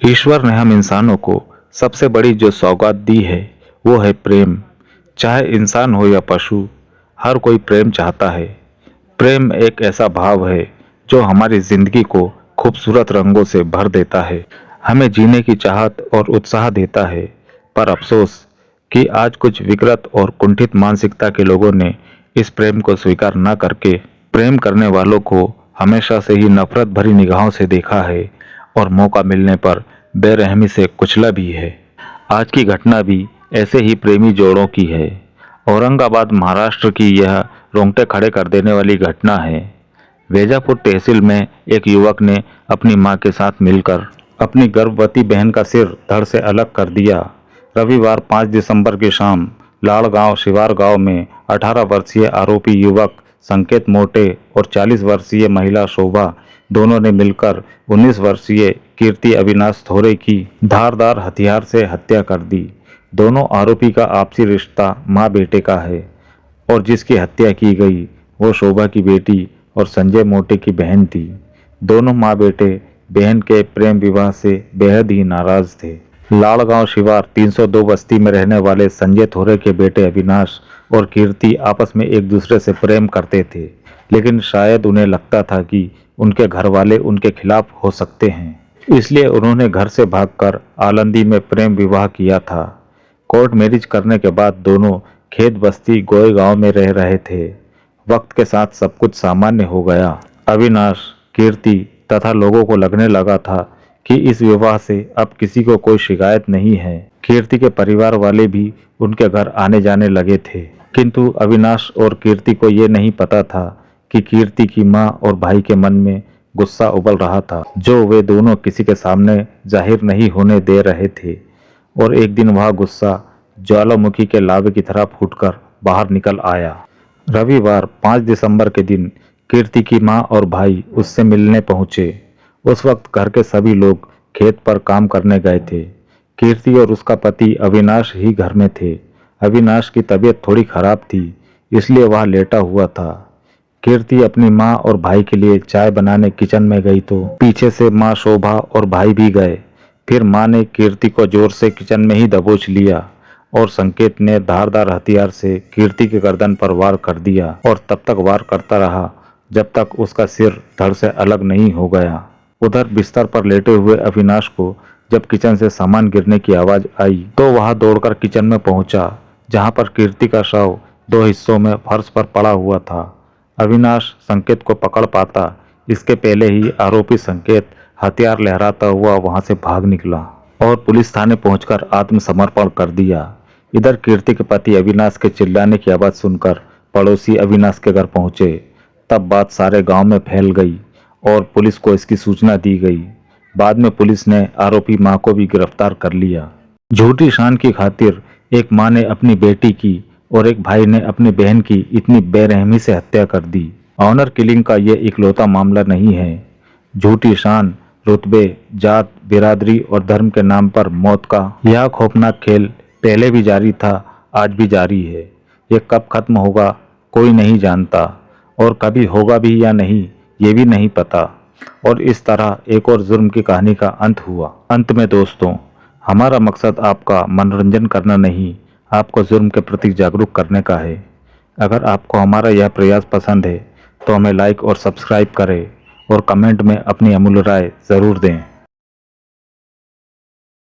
ईश्वर ने हम इंसानों को सबसे बड़ी जो सौगात दी है वो है प्रेम। चाहे इंसान हो या पशु, हर कोई प्रेम चाहता है। प्रेम एक ऐसा भाव है जो हमारी जिंदगी को खूबसूरत रंगों से भर देता है, हमें जीने की चाहत और उत्साह देता है। पर अफसोस कि आज कुछ विकृत और कुंठित मानसिकता के लोगों ने इस प्रेम को स्वीकार न करके प्रेम करने वालों को हमेशा से ही नफरत भरी निगाहों से देखा है और मौका मिलने पर बेरहमी से कुचला भी है। आज की घटना भी ऐसे ही प्रेमी जोड़ों की है। औरंगाबाद महाराष्ट्र की यह रोंगटे खड़े कर देने वाली घटना है। वेजापुर तहसील में एक युवक ने अपनी मां के साथ मिलकर अपनी गर्भवती बहन का सिर धड़ से अलग कर दिया। रविवार 5 दिसंबर की शाम लाड़गांव शिवार गांव में 18 वर्षीय आरोपी युवक संकेत मोटे और 40 वर्षीय महिला शोभा दोनों ने मिलकर 19 वर्षीय कीर्ति अविनाश थोरे की धारदार हथियार से हत्या कर दी। दोनों आरोपी का आपसी रिश्ता मां बेटे का है और जिसकी हत्या की गई वो शोभा की बेटी और संजय मोटे की बहन थी। दोनों मां बेटे बहन के प्रेम विवाह से बेहद ही नाराज थे। लाड़गांव शिवार 302 बस्ती में रहने वाले संजय थोरे के बेटे अविनाश और कीर्ति आपस में एक दूसरे से प्रेम करते थे, लेकिन शायद उन्हें लगता था कि उनके घर वाले उनके खिलाफ हो सकते हैं, इसलिए उन्होंने घर से भागकर आलंदी में प्रेम विवाह किया था। कोर्ट मैरिज करने के बाद दोनों खेत बस्ती गोय गांव में रह रहे थे। वक्त के साथ सब कुछ सामान्य हो गया। अविनाश, कीर्ति तथा लोगों को लगने लगा था कि इस विवाह से अब किसी को कोई शिकायत नहीं है। कीर्ति के परिवार वाले भी उनके घर आने जाने लगे थे, किंतु अविनाश और कीर्ति को ये नहीं पता था कि कीर्ति की मां और भाई के मन में गुस्सा उबल रहा था, जो वे दोनों किसी के सामने जाहिर नहीं होने दे रहे थे। और एक दिन वह गुस्सा ज्वालामुखी के लावे की तरह फूटकर बाहर निकल आया। रविवार 5 दिसंबर के दिन कीर्ति की मां और भाई उससे मिलने पहुंचे। उस वक्त घर के सभी लोग खेत पर काम करने गए थे। कीर्ति और उसका पति अविनाश ही घर में थे। अविनाश की तबीयत थोड़ी खराब थी, इसलिए वह लेटा हुआ था। कीर्ति अपनी मां और भाई के लिए चाय बनाने किचन में गई तो पीछे से मां शोभा और भाई भी गए। फिर मां ने कीर्ति को जोर से किचन में ही दबोच लिया और संकेत ने धारदार हथियार से कीर्ति के गर्दन पर वार कर दिया और तब तक वार करता रहा जब तक उसका सिर धड़ से अलग नहीं हो गया। उधर बिस्तर पर लेटे हुए अविनाश को जब किचन से सामान गिरने की आवाज आई तो वह दौड़कर किचन में पहुंचा, जहां पर कीर्ति का शव 2 हिस्सों में फर्श पर पड़ा हुआ था। अविनाश संकेत को पकड़ पाता इसके पहले ही आरोपी संकेत हथियार लहराता हुआ वहां से भाग निकला और पुलिस थाने पहुंचकर आत्मसमर्पण कर दिया। इधर कीर्ति के पति अविनाश के चिल्लाने की आवाज सुनकर पड़ोसी अविनाश के घर पहुंचे। तब बात सारे गांव में फैल गई और पुलिस को इसकी सूचना दी गई। बाद में पुलिस ने आरोपी मां को भी गिरफ्तार कर लिया। झूठी शान की खातिर एक मां ने अपनी बेटी की और एक भाई ने अपनी बहन की इतनी बेरहमी से हत्या कर दी। ऑनर किलिंग का ये इकलौता मामला नहीं है। झूठी शान, रुतबे, जात, बिरादरी और धर्म के नाम पर मौत का यह खौफनाक खेल पहले भी जारी था, आज भी जारी है। ये कब खत्म होगा कोई नहीं जानता और कभी होगा भी या नहीं ये भी नहीं पता। और इस तरह एक और जुर्म की कहानी का अंत हुआ। अंत में दोस्तों, हमारा मकसद आपका मनोरंजन करना नहीं, आपको जुर्म के प्रति जागरूक करने का है। अगर आपको हमारा यह प्रयास पसंद है तो हमें लाइक और सब्सक्राइब करें और कमेंट में अपनी अमूल्य राय ज़रूर दें।